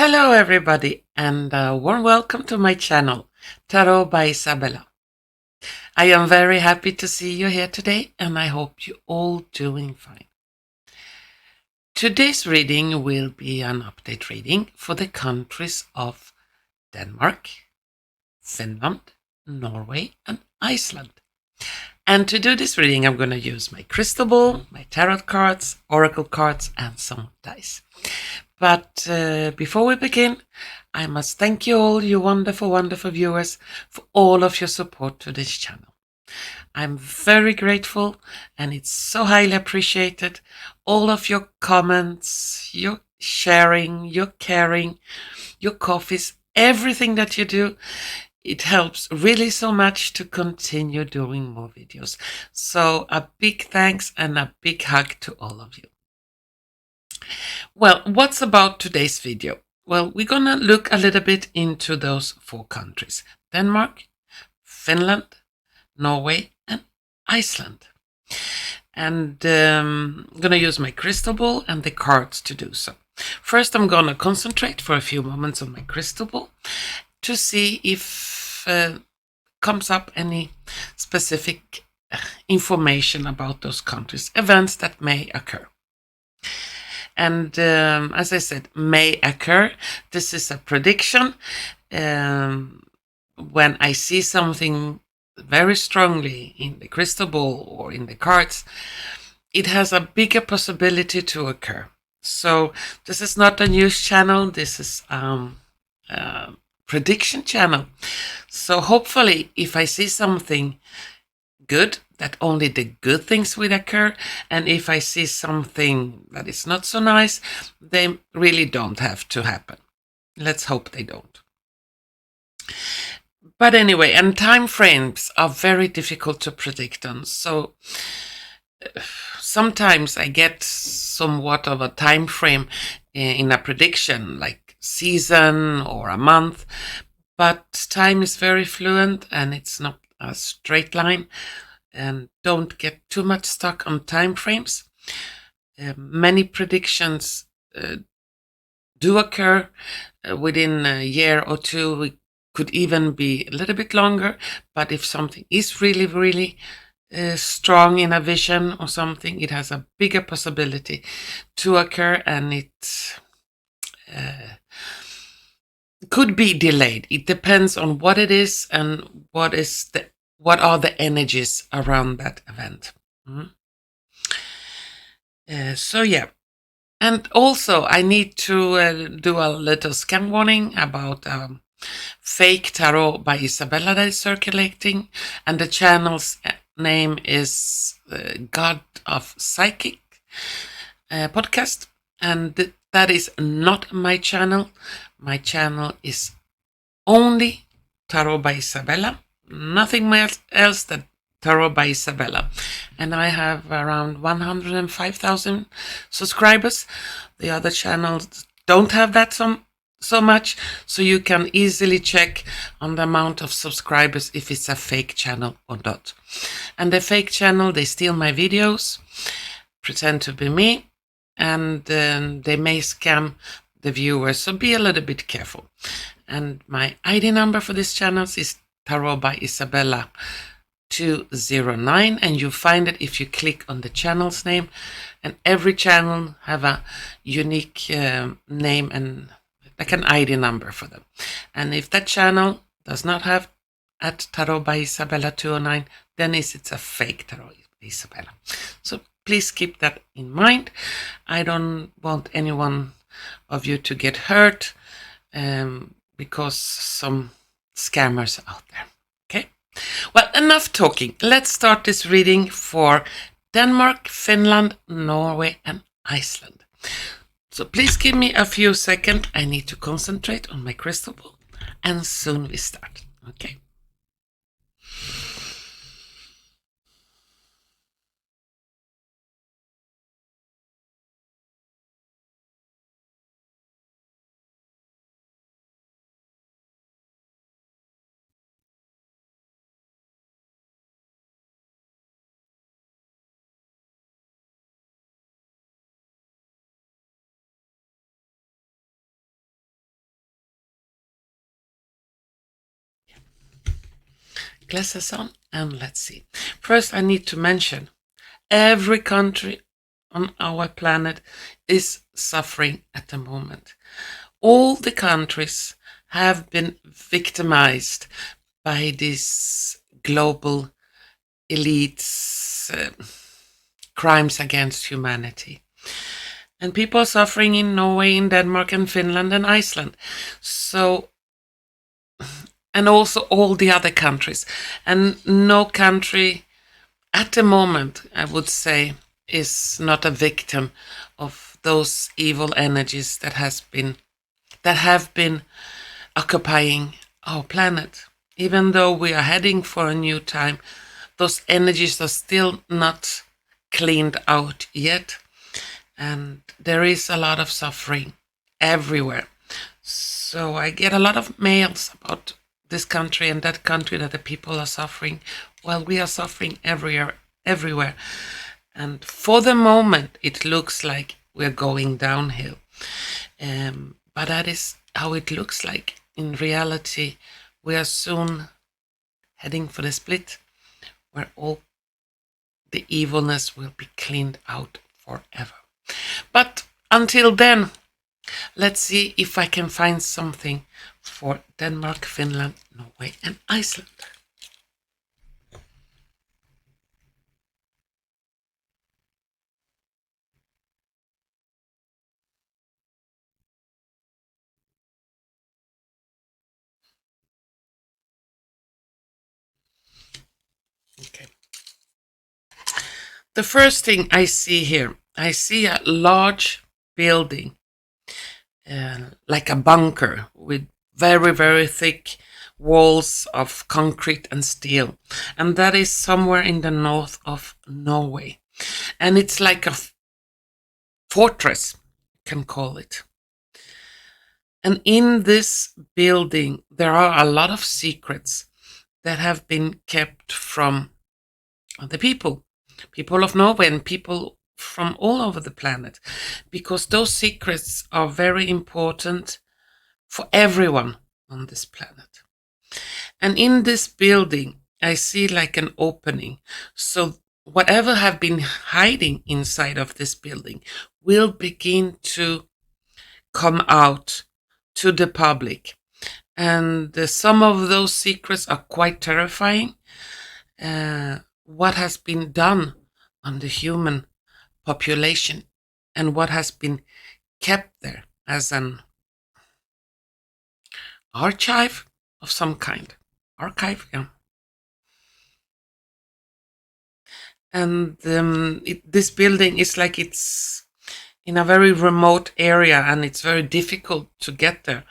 Hello everybody and a warm welcome to my channel, Tarot by Izabela. I am very happy to see you here today and I hope you're all doing fine. Today's reading will be an update reading for the countries of Denmark, Finland, Norway and Iceland. And to do this reading I'm going to use my crystal ball, my tarot cards, oracle cards and some dice. But before we begin, I must thank you all, you wonderful, wonderful viewers, for all of your support to this channel. I'm very grateful and it's so highly appreciated. All of your comments, your sharing, your caring, your coffees, everything that you do, it helps really so much to continue doing more videos. So a big thanks and a big hug to all of you. Well, what's about today's video? Well, we're gonna look a little bit into those four countries: Denmark, Finland, Norway, and Iceland. And I'm gonna use my crystal ball and the cards to do so. First, I'm gonna concentrate for a few moments on my crystal ball to see if comes up any specific information about those countries, events that may occur. And as I said, may occur. This is a prediction. When I see something very strongly in the crystal ball or in the cards, it has a bigger possibility to occur. So this is not a news channel. This is a prediction channel. So hopefully if I see something good, that only the good things will occur, and if I see something that is not so nice, they really don't have to happen. Let's hope they don't. But anyway, and time frames are very difficult to predict on, so sometimes I get somewhat of a time frame in a prediction, like season or a month, but time is very fluent and it's not a straight line. And don't get too much stuck on time frames. Many predictions do occur within a year or two. It could even be a little bit longer, but if something is really, really strong in a vision or something, it has a bigger possibility to occur, and it could be delayed. It depends on what it is and what are the energies around that event. So yeah, and also I need to do a little scam warning about fake tarot by Izabela that is circulating, and the channel's name is God of Psychic podcast, and that is not my channel. My channel is only Tarot by Izabela. Nothing else than Tarot by Izabela. And I have around 105,000 subscribers. The other channels don't have that so much, so you can easily check on the amount of subscribers if it's a fake channel or not. And the fake channel, they steal my videos, pretend to be me, and they may scam the viewers, so be a little bit careful. And my ID number for this channel is Tarot by Izabela 209, and you find it if you click on the channel's name. And every channel have a unique name and like an ID number for them. And if that channel does not have at Tarot by Izabela 209, then it's a fake Tarot by Izabela. So please keep that in mind. I don't want anyone of you to get hurt because some scammers are out there. Okay, well, enough talking. Let's start this reading for Denmark, Finland, Norway and Iceland. So please give me a few seconds. I need to concentrate on my crystal ball, and soon we start. Okay. Glasses on, and let's see. First, I need to mention every country on our planet is suffering at the moment. All the countries have been victimized by these global elites' crimes against humanity. And people are suffering in Norway, in Denmark, and Finland, and Iceland. So, and also all the other countries. And no country at the moment, I would say, is not a victim of those evil energies that have been occupying our planet. Even though we are heading for a new time, those energies are still not cleaned out yet. And there is a lot of suffering everywhere. So I get a lot of mails about this country and that country, that the people are suffering. Well, we are suffering everywhere. And for the moment, it looks like we're going downhill. But that is how it looks like. In reality, we are soon heading for the split, where all the evilness will be cleaned out forever. But until then, let's see if I can find something for Denmark, Finland, Norway, and Iceland. Okay. The first thing I see here, I see a large building, like a bunker with very, very thick walls of concrete and steel. And that is somewhere in the north of Norway. And it's like a fortress, you can call it. And in this building, there are a lot of secrets that have been kept from the people of Norway and people from all over the planet, because those secrets are very important for everyone on this planet. And in this building, I see like an opening. So whatever have been hiding inside of this building will begin to come out to the public. And some of those secrets are quite terrifying. What has been done on the human population and what has been kept there as an archive of some kind. Archive, yeah. And this building is like it's in a very remote area and it's very difficult to get there.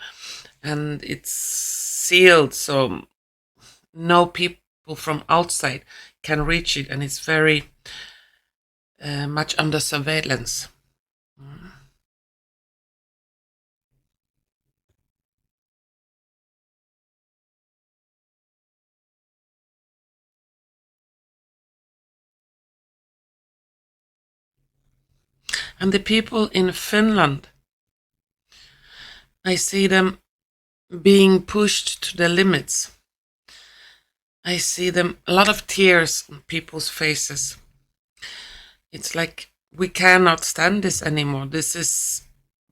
And it's sealed, so no people from outside can reach it, and it's very much under surveillance. And the people in Finland, I see them being pushed to the limits. I see them, a lot of tears on people's faces. It's like, we cannot stand this anymore. This is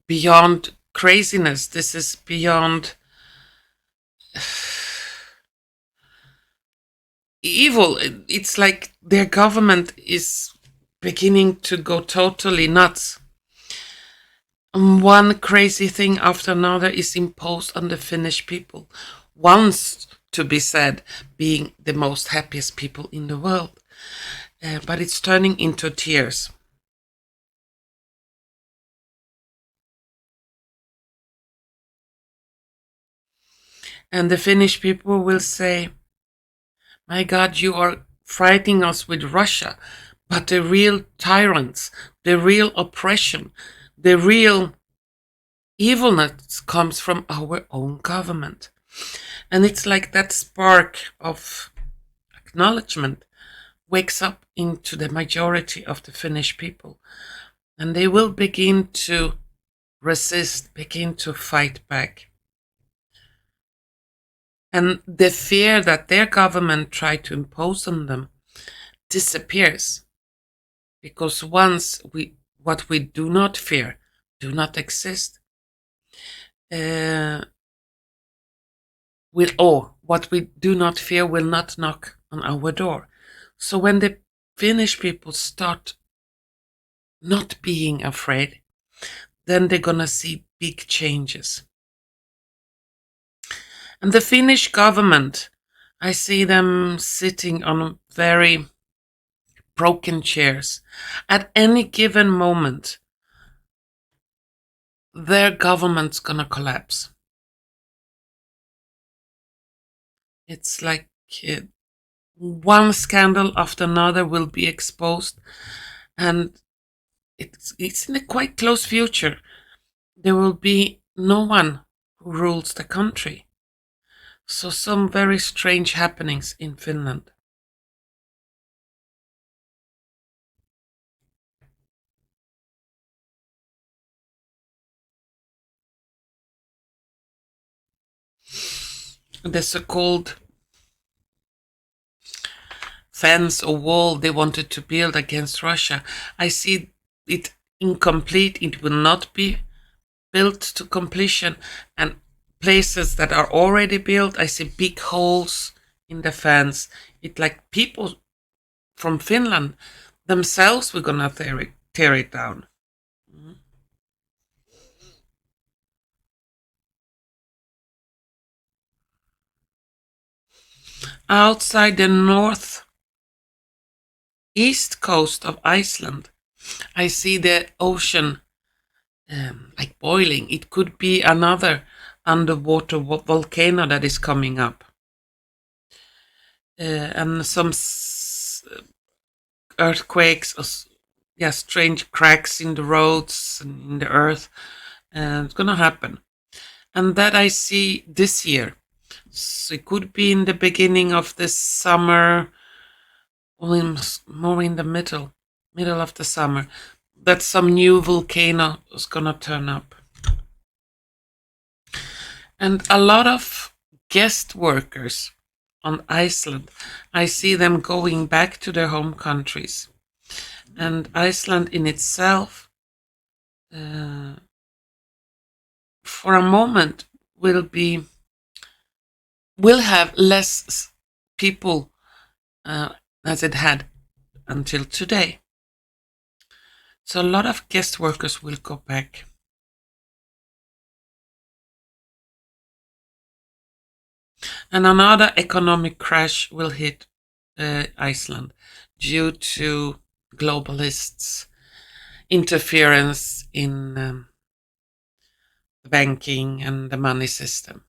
beyond craziness. This is beyond evil. It's like their government is beginning to go totally nuts. One crazy thing after another is imposed on the Finnish people. Once, to be said, being the most happiest people in the world. But it's turning into tears. And the Finnish people will say, my God, you are frightening us with Russia, but the real tyrants, the real oppression, the real evilness comes from our own government. And it's like that spark of acknowledgement wakes up into the majority of the Finnish people. And they will begin to resist, begin to fight back. And the fear that their government tried to impose on them disappears, because once what we do not fear do not exist, what we do not fear will not knock on our door. So when the Finnish people start not being afraid, then they're gonna see big changes. And the Finnish government, I see them sitting on very broken chairs. At any given moment, their government's gonna collapse. It's like one scandal after another will be exposed, and it's in a quite close future. There will be no one who rules the country. So some very strange happenings in Finland. The so-called fence or wall they wanted to build against Russia, I see it incomplete. It will not be built to completion. And places that are already built, I see big holes in the fence. It like people from Finland themselves were gonna tear it down. Outside the north east coast of Iceland, I see the ocean like boiling. It could be another underwater volcano that is coming up. And some earthquakes, or strange cracks in the roads and in the earth. It's gonna happen. And that I see this year. So it could be in the beginning of this summer, or more in the middle of the summer, that some new volcano is gonna turn up. And a lot of guest workers on Iceland, I see them going back to their home countries. And Iceland in itself, for a moment, will have less people as it had until today. So a lot of guest workers will go back. And another economic crash will hit Iceland due to globalists' interference in the banking and the money system.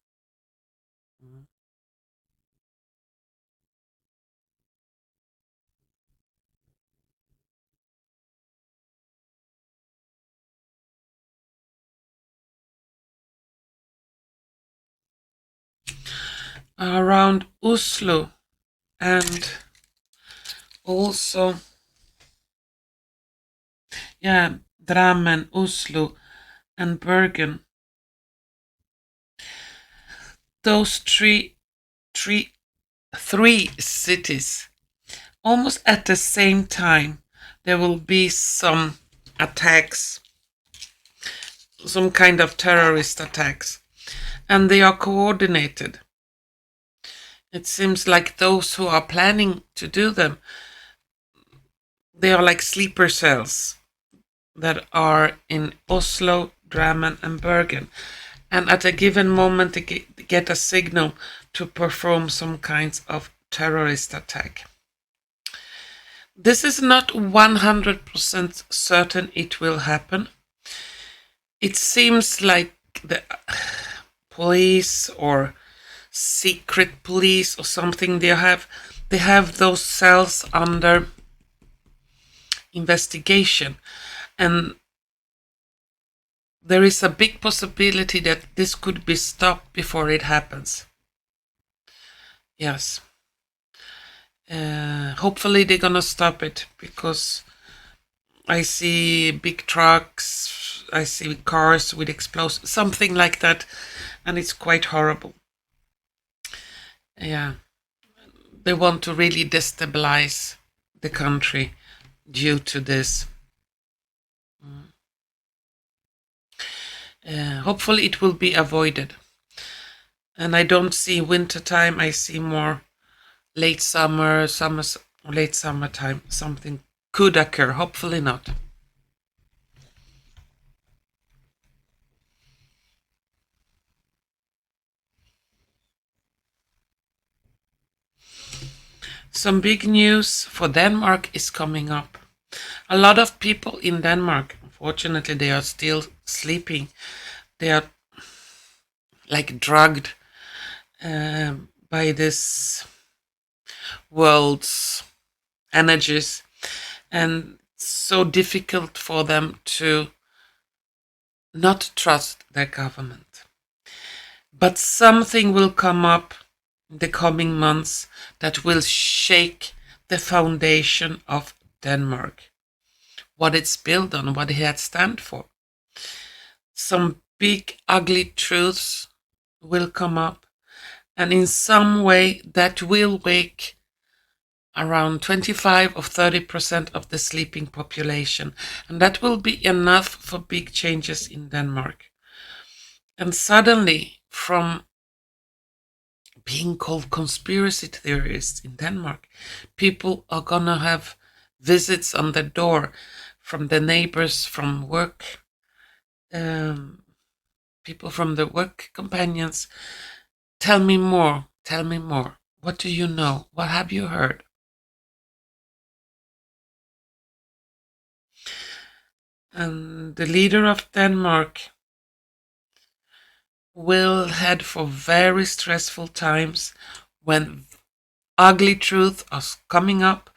Around Oslo and also Drammen, Oslo and Bergen. Those three cities, almost at the same time, there will be some attacks, some kind of terrorist attacks, and they are coordinated. It seems like those who are planning to do them, they are like sleeper cells that are in Oslo, Drammen and Bergen. And at a given moment, they get a signal to perform some kinds of terrorist attack. This is not 100% certain it will happen. It seems like the police or secret police or something, they have those cells under investigation, and there is a big possibility that this could be stopped before it happens. Yes. Hopefully they're gonna stop it, because I see big trucks, I see cars with explosives, something like that, and it's quite horrible. Yeah, they want to really destabilize the country due to this. Hopefully it will be avoided. And I don't see winter time, I see more late summer, late summertime. Something could occur, hopefully not. Some big news for Denmark is coming up. A lot of people in Denmark, unfortunately, they are still sleeping. They are like drugged by this world's energies, and so difficult for them to not trust their government. But something will come up in the coming months that will shake the foundation of Denmark, what it's built on, what it stands for. Some big ugly truths will come up, and in some way that will wake around 25 or 30% of the sleeping population, and that will be enough for big changes in Denmark. And suddenly, from being called conspiracy theorists in Denmark, people are gonna have visits on the door from the neighbors, from work, people from the work companions. Tell me more, tell me more. What do you know? What have you heard? And the leader of Denmark will head for very stressful times when ugly truth is coming up,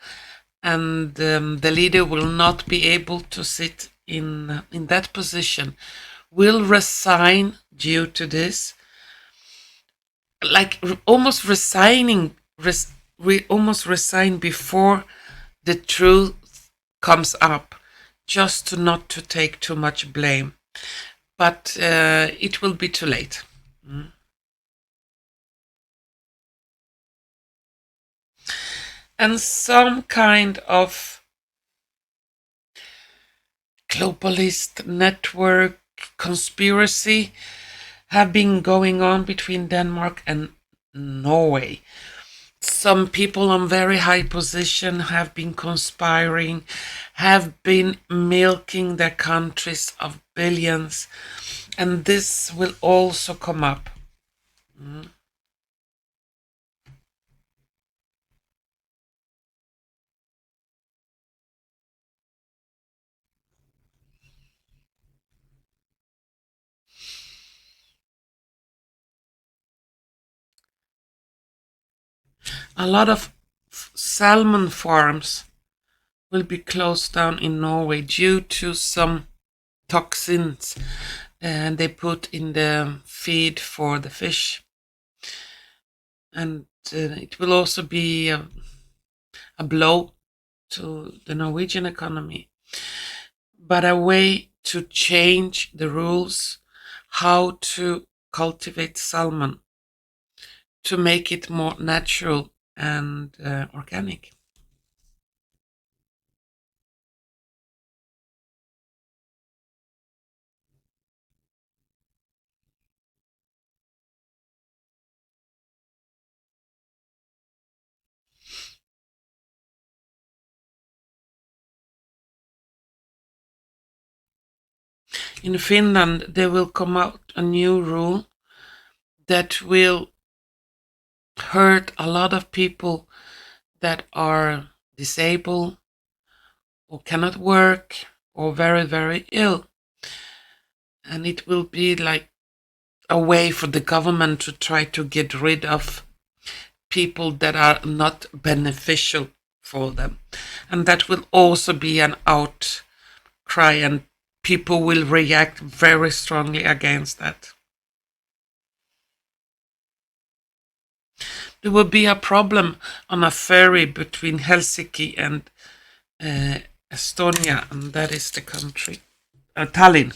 and the leader will not be able to sit in that position, will resign due to this, like almost resigning, almost resign before the truth comes up, just to not to take too much blame. But it will be too late. And some kind of globalist network conspiracy have been going on between Denmark and Norway. Some people on very high position have been conspiring, have been milking their countries of billions, and this will also come up. A lot of salmon farms will be closed down in Norway due to some toxins and they put in the feed for the fish. And it will also be a blow to the Norwegian economy, but a way to change the rules how to cultivate salmon to make it more natural and organic. In Finland, there will come out a new rule that will hurt a lot of people that are disabled or cannot work or very, very ill. And it will be like a way for the government to try to get rid of people that are not beneficial for them. And that will also be an outcry, and people will react very strongly against that. There will be a problem on a ferry between Helsinki and Estonia, and that is the country, Tallinn.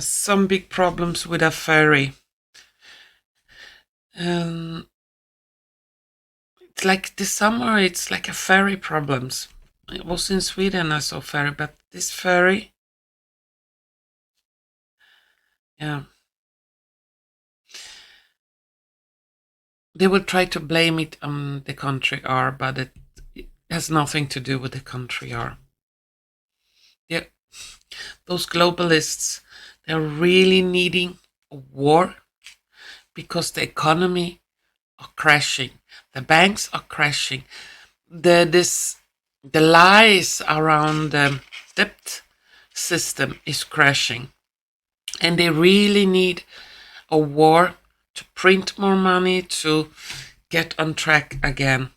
Some big problems with a ferry. It's like this summer, it's like a ferry problems. It was in Sweden I saw ferry, but this ferry, yeah, they will try to blame it on the country R, but it has nothing to do with the country R. Yeah, those globalists, they're really needing a war because the economy are crashing, the banks are crashing, the lies around the debt system is crashing, and they really need a war to print more money to get on track again.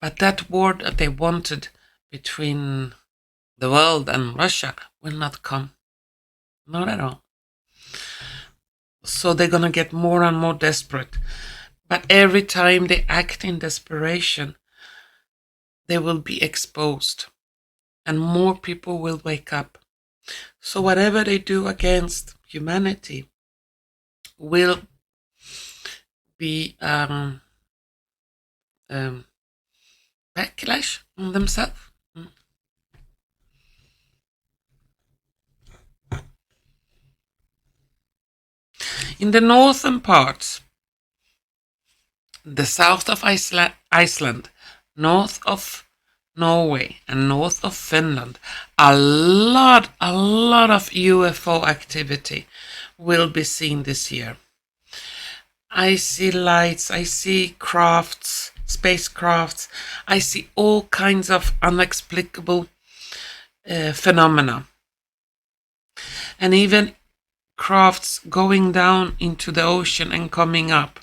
But that war that they wanted between the world and Russia will not come. Not at all. So they're gonna get more and more desperate. But every time they act in desperation, they will be exposed and more people will wake up. So whatever they do against humanity will be backlash on themselves. In the northern parts, the south of Iceland, north of Norway, and north of Finland, a lot of UFO activity will be seen this year. I see lights, I see crafts, spacecrafts, I see all kinds of inexplicable phenomena. And even crafts going down into the ocean and coming up.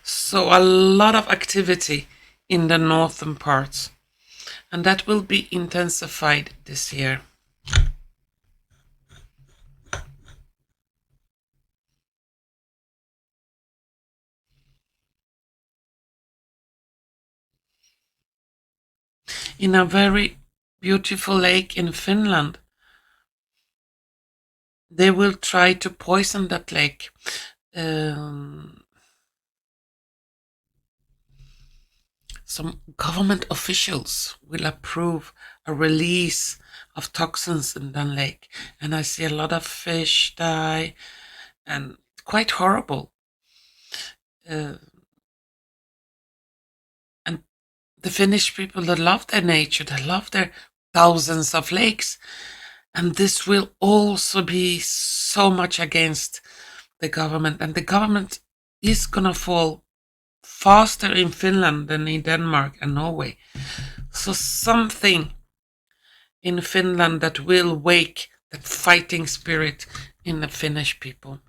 So a lot of activity in the northern parts. And that will be intensified this year. In a very beautiful lake in Finland, they will try to poison that lake. Some government officials will approve a release of toxins in that lake, and I see a lot of fish die, and quite horrible. And the Finnish people, that love their nature, they love their thousands of lakes, and this will also be so much against the government, and the government is gonna fall faster in Finland than in Denmark and Norway. So something in Finland that will wake that fighting spirit in the Finnish people.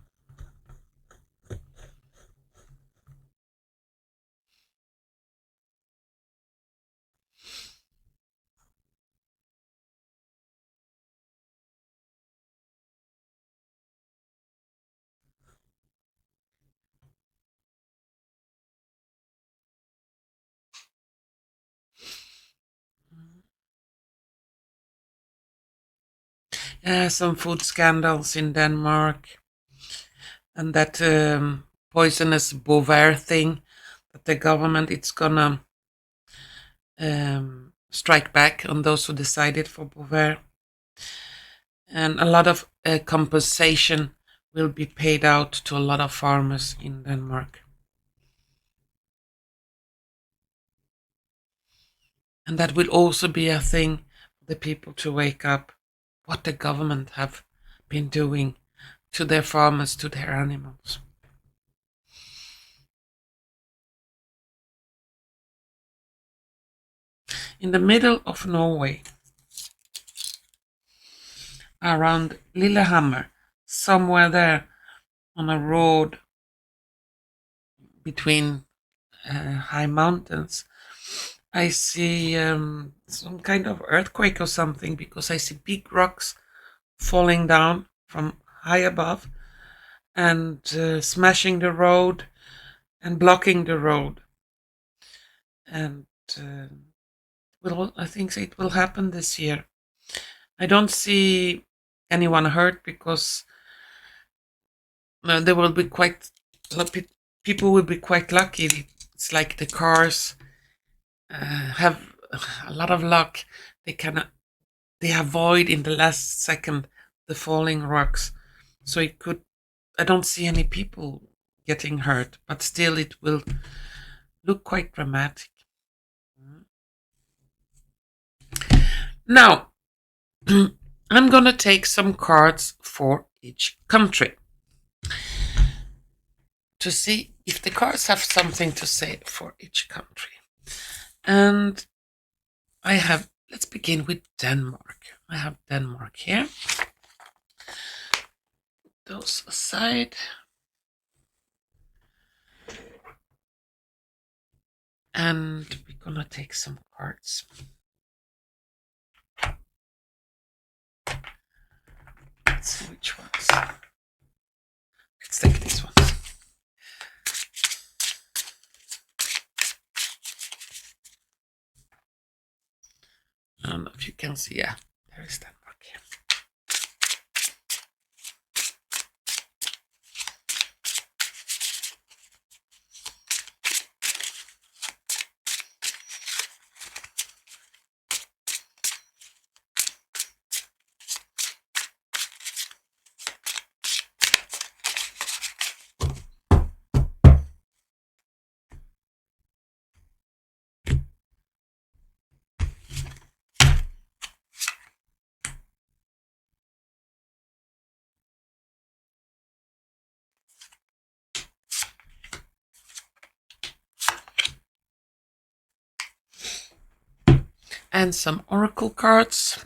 Some food scandals in Denmark, and that poisonous Bovaer thing, that the government it's gonna strike back on those who decided for Bovaer, and a lot of compensation will be paid out to a lot of farmers in Denmark. And that will also be a thing for the people to wake up what the government have been doing to their farmers, to their animals. In the middle of Norway, around Lillehammer, somewhere there on a road between high mountains, I see some kind of earthquake or something, because I see big rocks falling down from high above and smashing the road and blocking the road. And I think it will happen this year. I don't see anyone hurt, because there will be quite people will be quite lucky. It's like the cars have a lot of luck. They avoid in the last second the falling rocks. So it could. I don't see any people getting hurt, but still it will look quite dramatic. Now, I'm gonna take some cards for each country to see if the cards have something to say for each country. And let's begin with Denmark. I have Denmark here. Those aside. And we're gonna take some cards. Let's see which ones. Let's take these ones. I don't know if you can see. Yeah, there is Denmark here. And some oracle cards.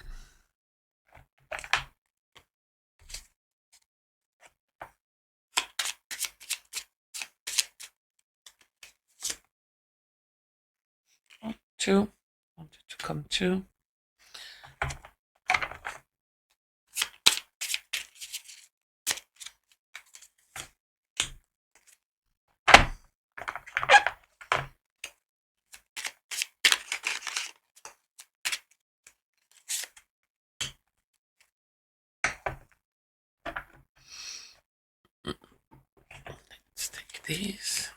Two. Wanted to come two. Let's take these.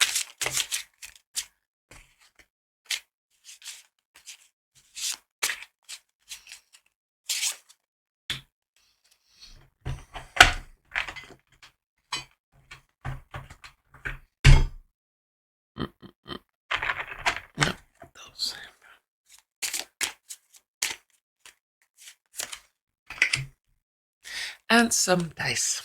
No, those. And some dice.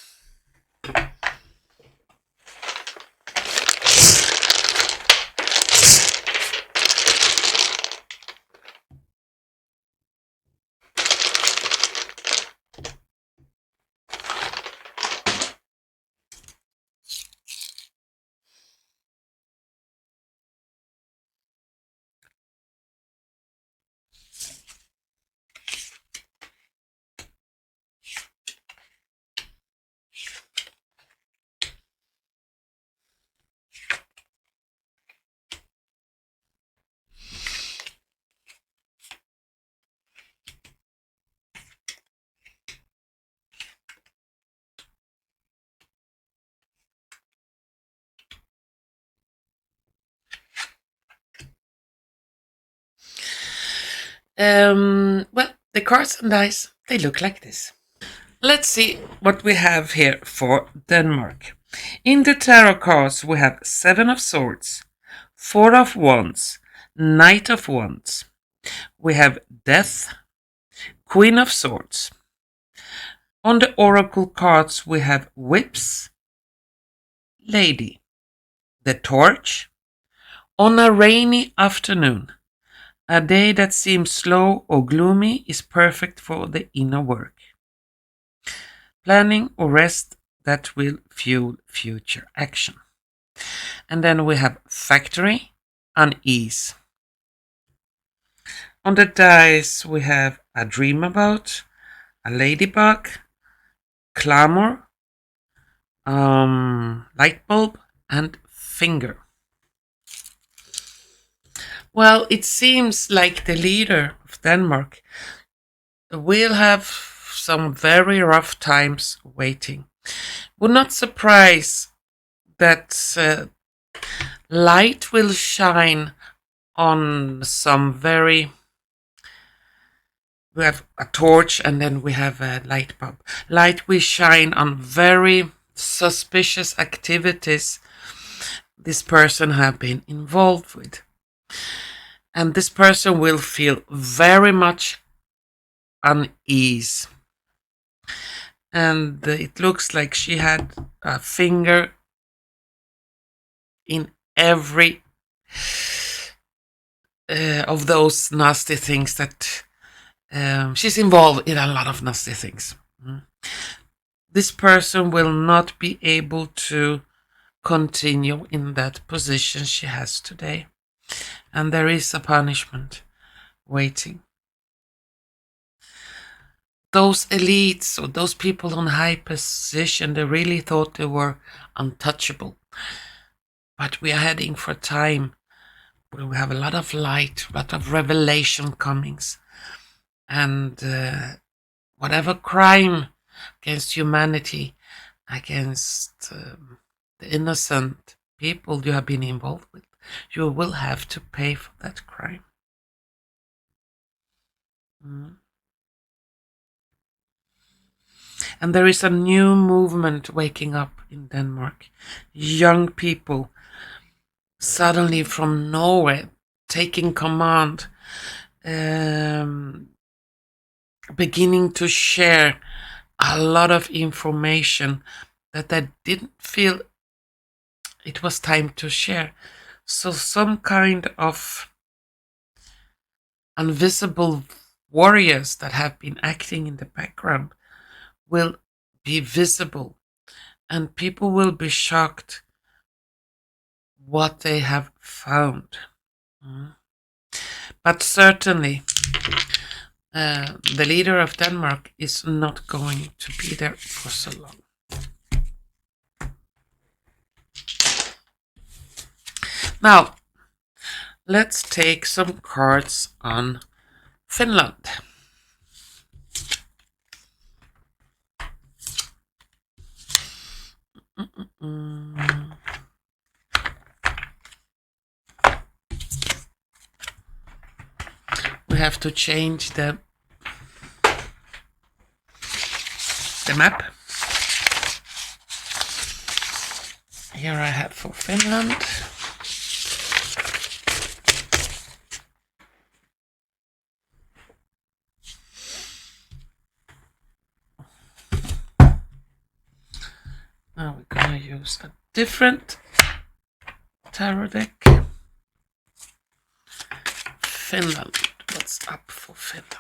Well, the cards and dice, they look like this. Let's see what we have here for Denmark. In the tarot cards, we have 7 of Swords, 4 of Wands, Knight of Wands. We have Death, Queen of Swords. On the oracle cards, we have Whips, Lady, the Torch. On a rainy afternoon, a day that seems slow or gloomy is perfect for the inner work. Planning or rest that will fuel future action. And then we have Factory, Unease. On the dice, we have a dream about, a ladybug, clamor, light bulb, and finger. Well, it seems like the leader of Denmark will have some very rough times waiting. Would not surprise that Light will shine on some very... We have a torch and then we have a light bulb. Light will shine on very suspicious activities this person have been involved with. And this person will feel very much unease. And it looks like she had a finger in every of those nasty things that she's involved in a lot of nasty things. This person will not be able to continue in that position she has today. And there is a punishment waiting. Those elites or those people on high position, they really thought they were untouchable. But we are heading for a time where we have a lot of light, a lot of revelation comings. And whatever crime against humanity, against the innocent people you have been involved with, you will have to pay for that crime. And there is a new movement waking up in Denmark. Young people suddenly from Norway taking command, beginning to share a lot of information that they didn't feel it was time to share. So some kind of invisible warriors that have been acting in the background will be visible, and people will be shocked what they have found. But certainly the leader of Denmark is not going to be there for so long. Now, let's take some cards on Finland. We have to change the map. Here I have for Finland. Now we're gonna use a different tarot deck. Finland. What's up for Finland?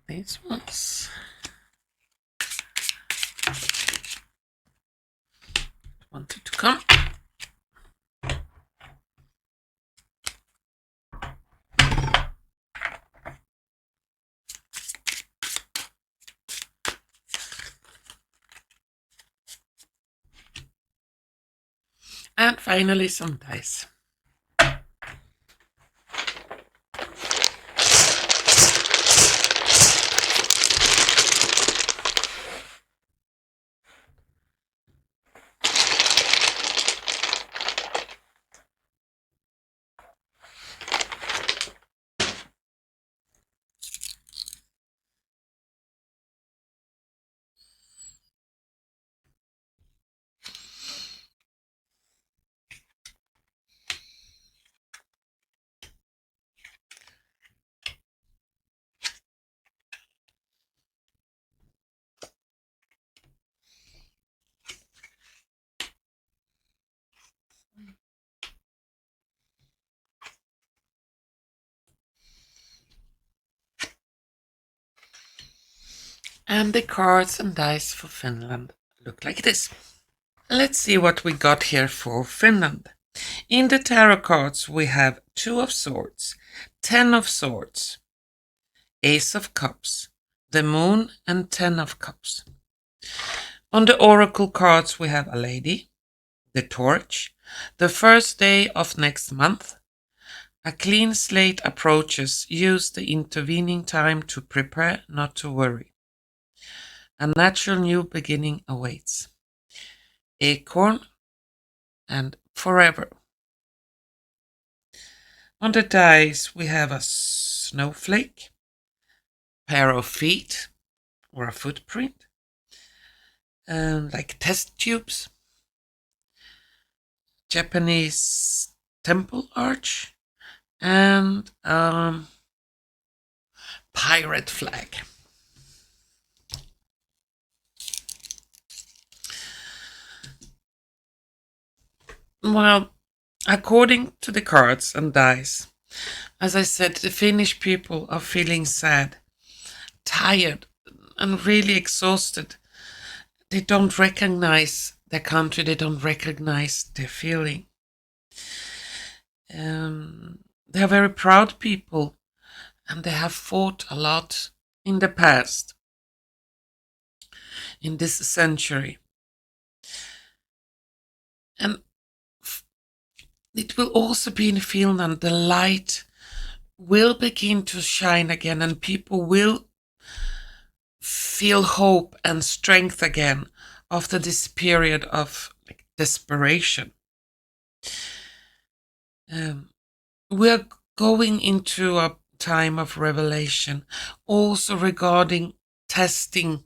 These ones. Wanted to come. And finally some dice. And the cards and dice for Finland look like this. Let's see what we got here for Finland. In the tarot cards we have 2 of Swords, 10 of Swords, Ace of Cups, the Moon and 10 of Cups. On the Oracle cards we have a Lady, the Torch, the first day of next month, a clean slate approaches, use the intervening time to prepare, not to worry. A natural new beginning awaits. Acorn and Forever. On the dice we have a snowflake, pair of feet or a footprint, like test tubes, Japanese temple arch, and pirate flag. Well, according to the cards and dice, as I said, the Finnish people are feeling sad, tired, and really exhausted. They don't recognize their country, they don't recognize their feeling. They are very proud people, and they have fought a lot in the past, in this century. And it will also be in Finland, the light will begin to shine again, and people will feel hope and strength again after this period of desperation. We're going into a time of revelation, also regarding testing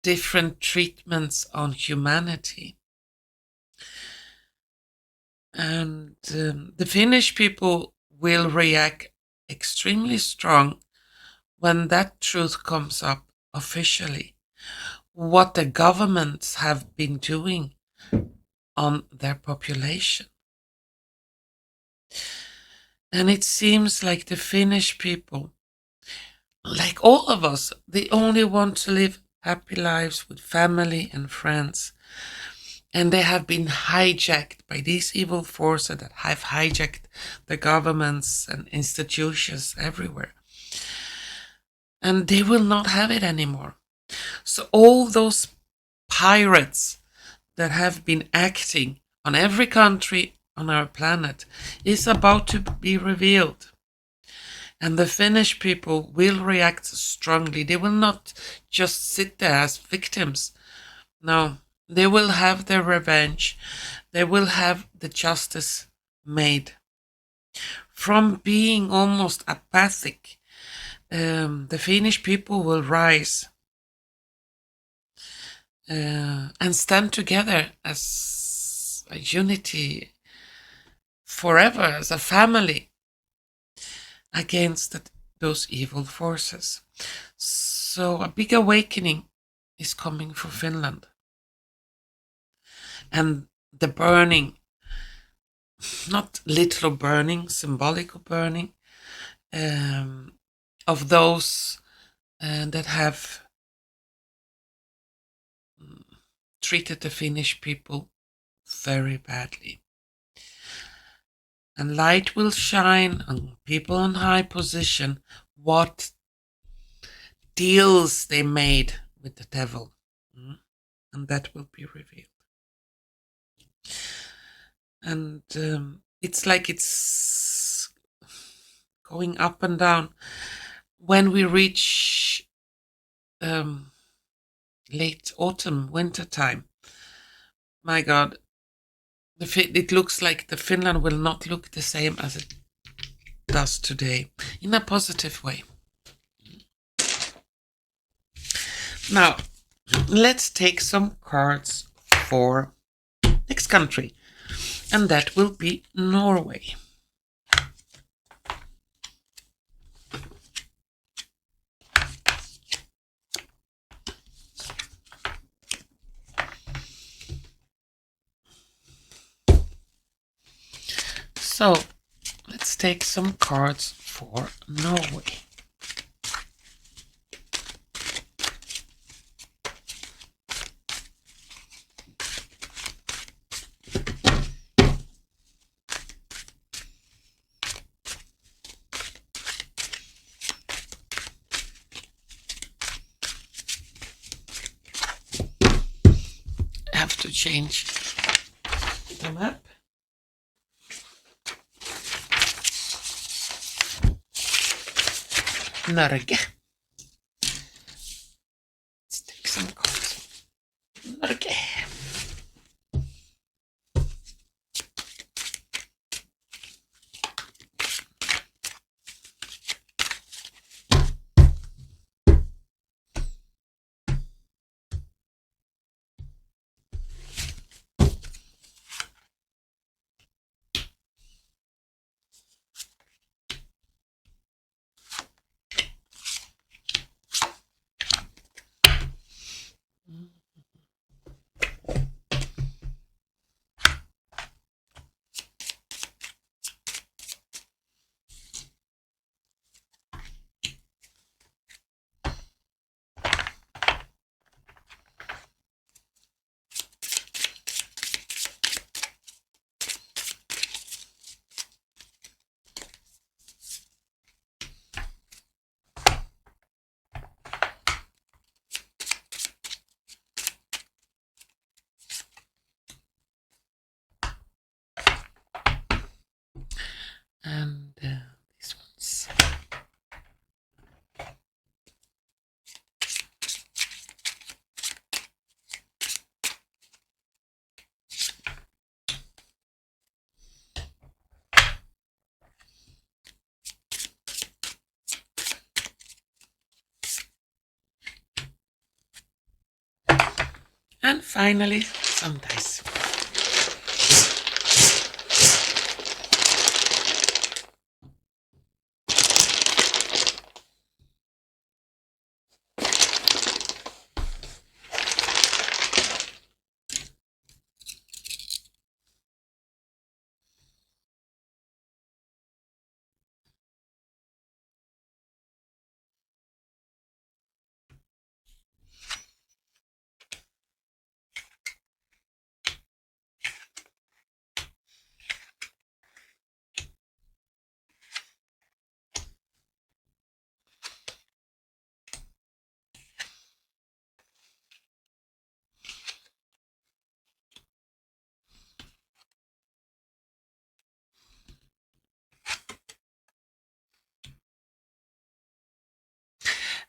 different treatments on humanity. And the Finnish people will react extremely strong when that truth comes up officially, what the governments have been doing on their population. And it seems like the Finnish people, like all of us, they only want to live happy lives with family and friends. And they have been hijacked by these evil forces that have hijacked the governments and institutions everywhere. And they will not have it anymore. So all those pirates that have been acting on every country on our planet is about to be revealed. And the Finnish people will react strongly. They will not just sit there as victims. No, they will have their revenge. They will have the justice made. From being almost apathic, the Finnish people will rise and stand together as a unity forever, as a family, against those evil forces. So a big awakening is coming for Finland. And the burning, not literal burning, symbolical burning, of those that have treated the Finnish people very badly. And light will shine on people in high position, what deals they made with the devil. And that will be revealed. And it's like it's going up and down. When we reach late autumn, winter time, my God, it looks like the Finland will not look the same as it does today, in a positive way. Now, let's take some cards for next country, and that will be Norway. So, let's take some cards for Norway. have to change the map. Norge. Let's take some cards. Norge. And these ones. And finally, some dice.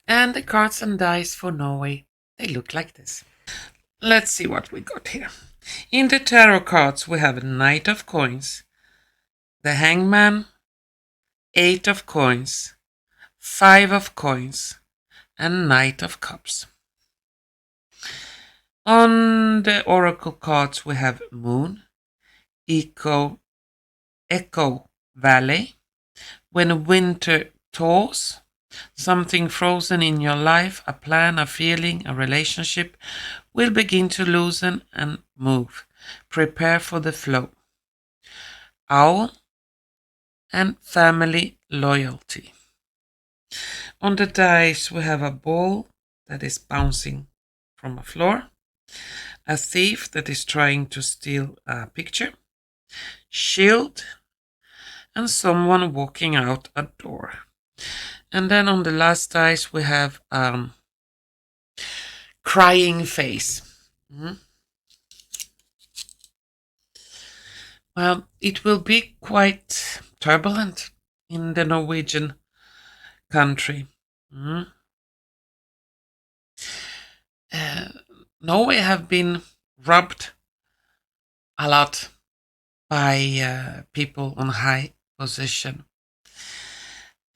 And the cards and dice for Norway, they look like this. Let's see what we got here. In the tarot cards, we have a Knight of Coins, the Hangman, 8 of Coins, 5 of Coins, and Knight of Cups. On the Oracle cards, we have Moon, Echo Valley, When Winter Thaws, Something frozen in your life, a plan, a feeling, a relationship will begin to loosen and move. Prepare for the flow. Owl and Family Loyalty. On the dice, we have a ball that is bouncing from a floor, a thief that is trying to steal a picture, shield, and someone walking out a door. And then on the last dice, we have crying face. Well, it will be quite turbulent in the Norwegian country. Norway have been robbed a lot by people on high position.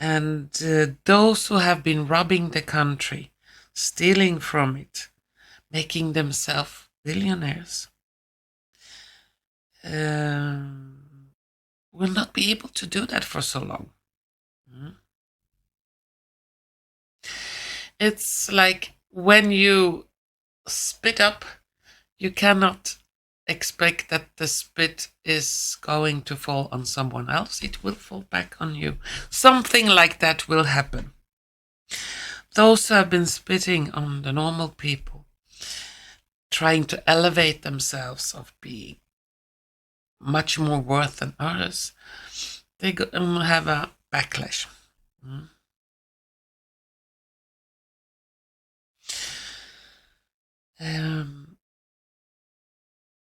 And those who have been robbing the country, stealing from it, making themselves billionaires, will not be able to do that for so long. It's like when you spit up, you cannot expect that the spit is going to fall on someone else. It will fall back on you. Something like that will happen. Those who have been spitting on the normal people, trying to elevate themselves of being much more worth than others, they have a backlash.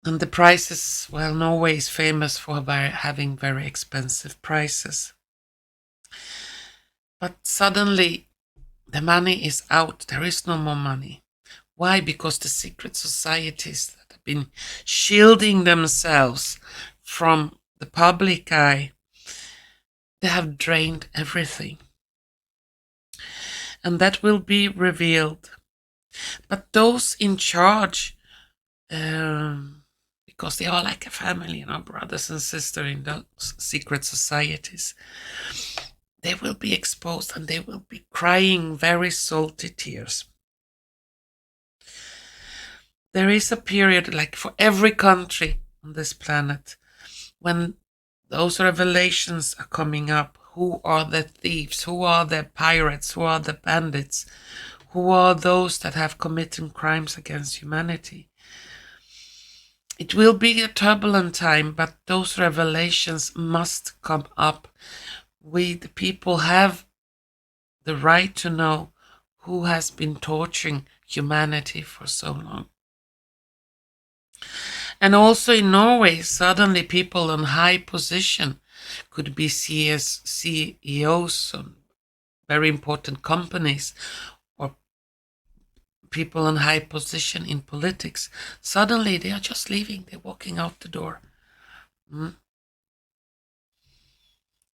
And the prices, well, Norway is famous for having very expensive prices. But suddenly the money is out. There is no more money. Why? Because the secret societies that have been shielding themselves from the public eye, they have drained everything. And that will be revealed. But those in charge, because they are like a family, brothers and sisters in those secret societies, they will be exposed and they will be crying very salty tears. There is a period, like for every country on this planet, when those revelations are coming up. Who are the thieves? Who are the pirates? Who are the bandits? Who are those that have committed crimes against humanity? It will be a turbulent time, but those revelations must come up. We, the people, have the right to know who has been torturing humanity for so long. And also in Norway, suddenly people in high position could be CEOs of very important companies, or people in high position in politics. Suddenly they are just leaving, they're walking out the door. And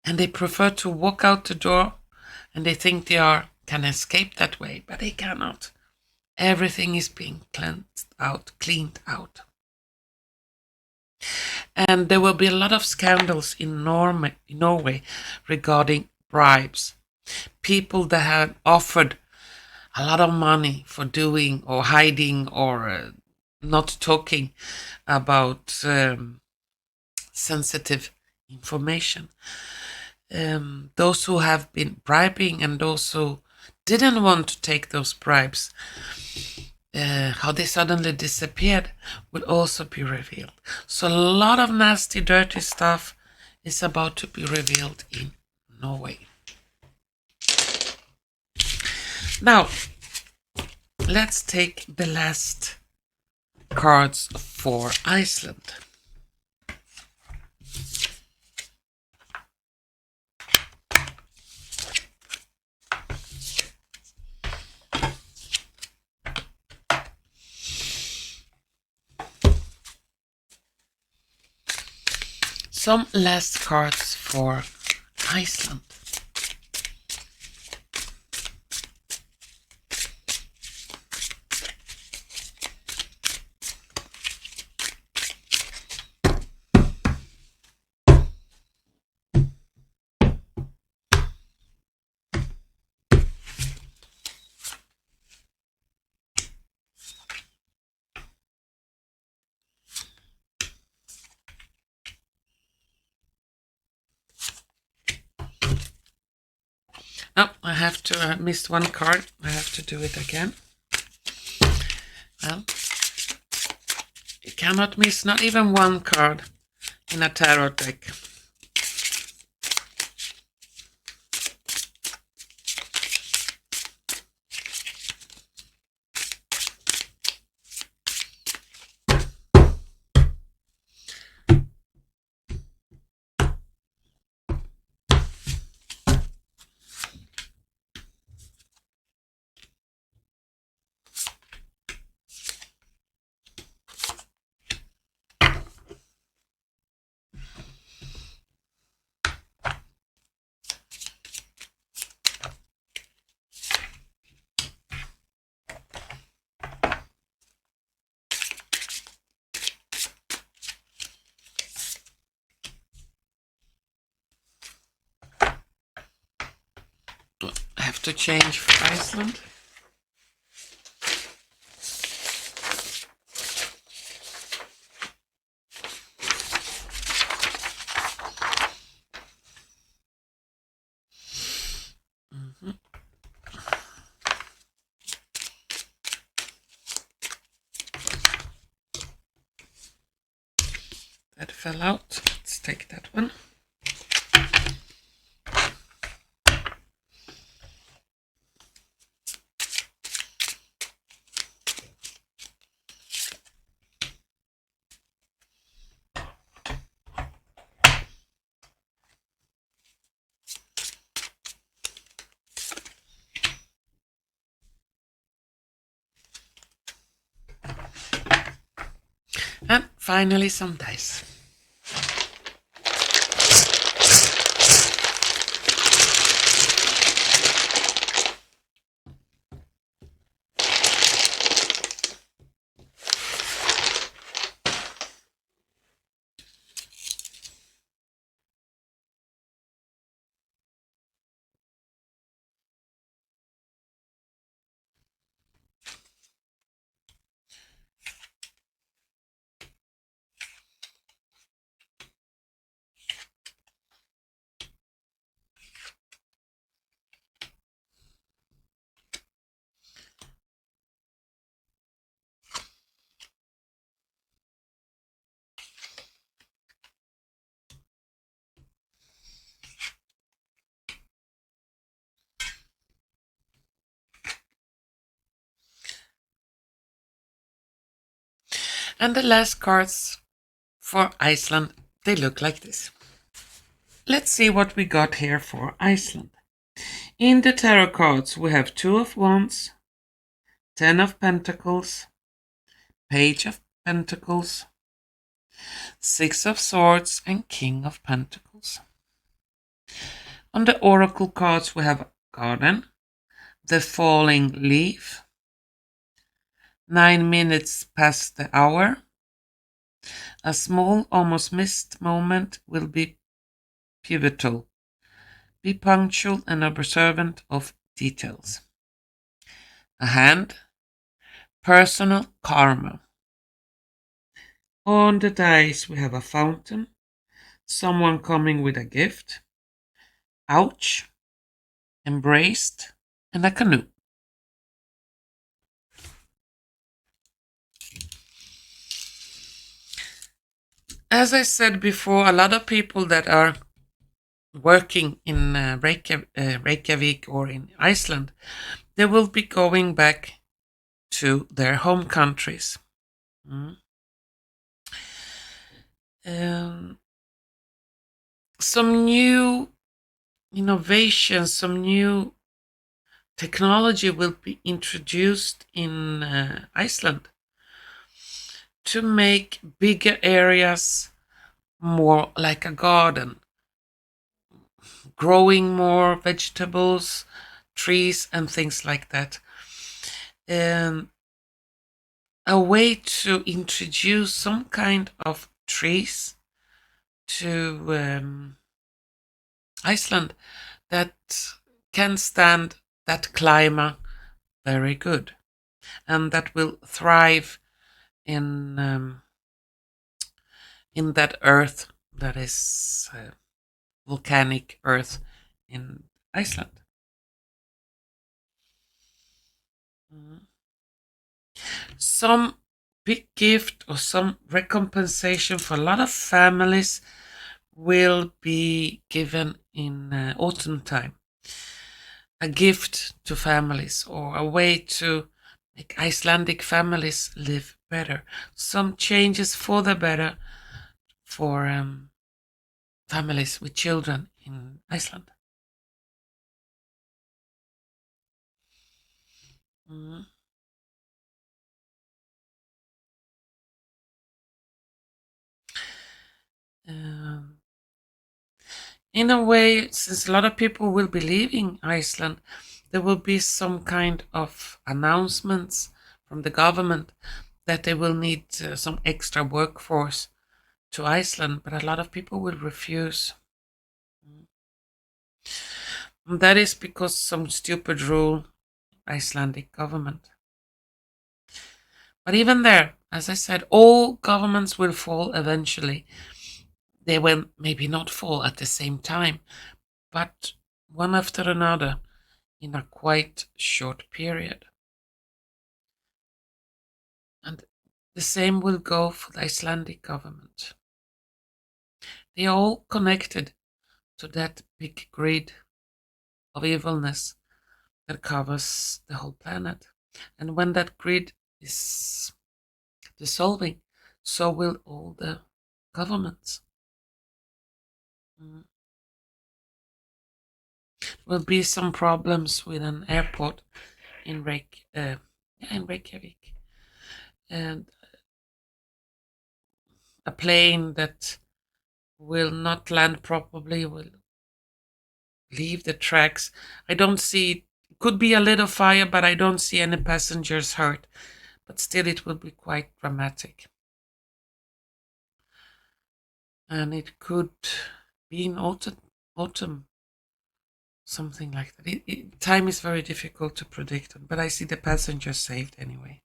they prefer to walk out the door, and they think they can escape that way, but they cannot. Everything is being cleaned out. And there will be a lot of scandals in Norway regarding bribes. People that have offered a lot of money for doing or hiding or not talking about sensitive information. Those who have been bribing and those who didn't want to take those bribes, how they suddenly disappeared, will also be revealed. So a lot of nasty, dirty stuff is about to be revealed in Norway. Now, let's take the last cards for Iceland. Some last cards for Iceland. Oh, I have to missed one card. I have to do it again. Well, you cannot miss not even one card in a tarot deck. I have to change for Iceland. That fell out. Let's take that one. finally some dice. And the last cards for Iceland, they look like this. Let's see what we got here for Iceland. In the tarot cards, we have 2 of Wands, 10 of Pentacles, Page of Pentacles, 6 of Swords, and King of Pentacles. On the Oracle cards, we have Garden, the Falling Leaf, 9 minutes past the hour. A small, almost missed moment will be pivotal. Be punctual and observant of details. A hand, personal karma. On the dice, we have a fountain, someone coming with a gift, ouch, embraced, and a canoe. As I said before, a lot of people that are working in Reykjavik or in Iceland, they will be going back to their home countries. Some new innovations, some new technology will be introduced in Iceland to make bigger areas more like a garden, growing more vegetables, trees, and things like that. A way to introduce some kind of trees to Iceland that can stand that climate very good and that will thrive in that earth that is volcanic earth in Iceland. Some big gift or some recompensation for a lot of families will be given in autumn time. A gift to families or a way to make Icelandic families live better. Some changes for the better for families with children in Iceland. In a way, since a lot of people will be leaving Iceland, there will be some kind of announcements from the government that they will need some extra workforce to Iceland, but a lot of people will refuse. And that is because some stupid rule, Icelandic government. But even there, as I said, all governments will fall eventually. They will maybe not fall at the same time, but one after another in a quite short period. And the same will go for the Icelandic government. They are all connected to that big grid of evilness that covers the whole planet. And when that grid is dissolving, so will all the governments. Will be some problems with an airport in Reykjavik, and a plane that will not land properly, will leave the tracks. I don't see, could be a little fire, but I don't see any passengers hurt. But still, it will be quite dramatic. And it could be in autumn, something like that. Time is very difficult to predict, but I see the passengers saved anyway.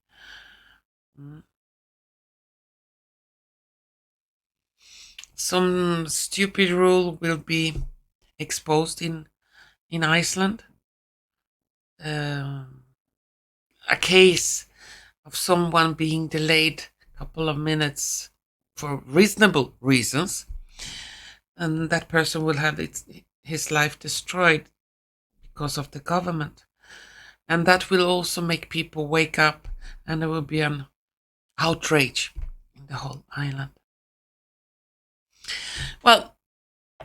Some stupid rule will be exposed in Iceland. A case of someone being delayed a couple of minutes for reasonable reasons, and that person will have his life destroyed because of the government. And that will also make people wake up, and there will be an outrage in the whole island. Well,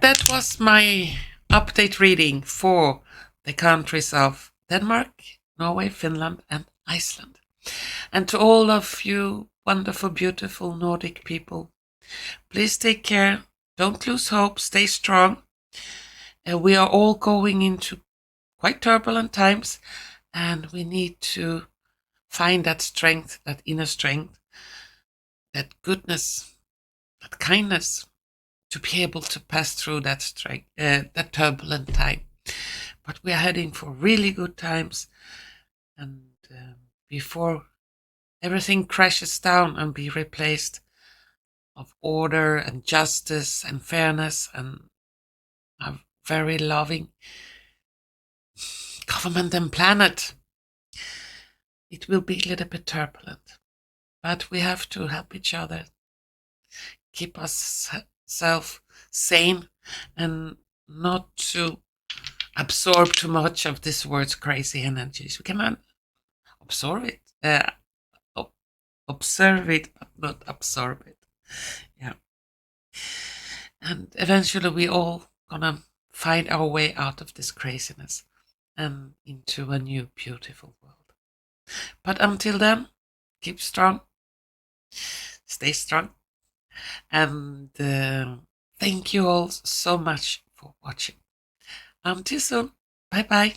that was my update reading for the countries of Denmark, Norway, Finland, and Iceland. And to all of you wonderful, beautiful Nordic people, please take care. Don't lose hope. Stay strong. We are all going into quite turbulent times, and we need to find that strength, that inner strength, that goodness, that kindness, to be able to pass through that turbulent time. But we are heading for really good times, and before everything crashes down and be replaced of order and justice and fairness and a very loving government and planet, it will be a little bit turbulent. But we have to help each other, keep ourselves sane, and not to absorb too much of this world's crazy energies. We cannot absorb it, observe it, but not absorb it. Yeah. And eventually we all gonna find our way out of this craziness and into a new beautiful world. But until then, keep strong, stay strong, and thank you all so much for watching. Until soon, bye bye.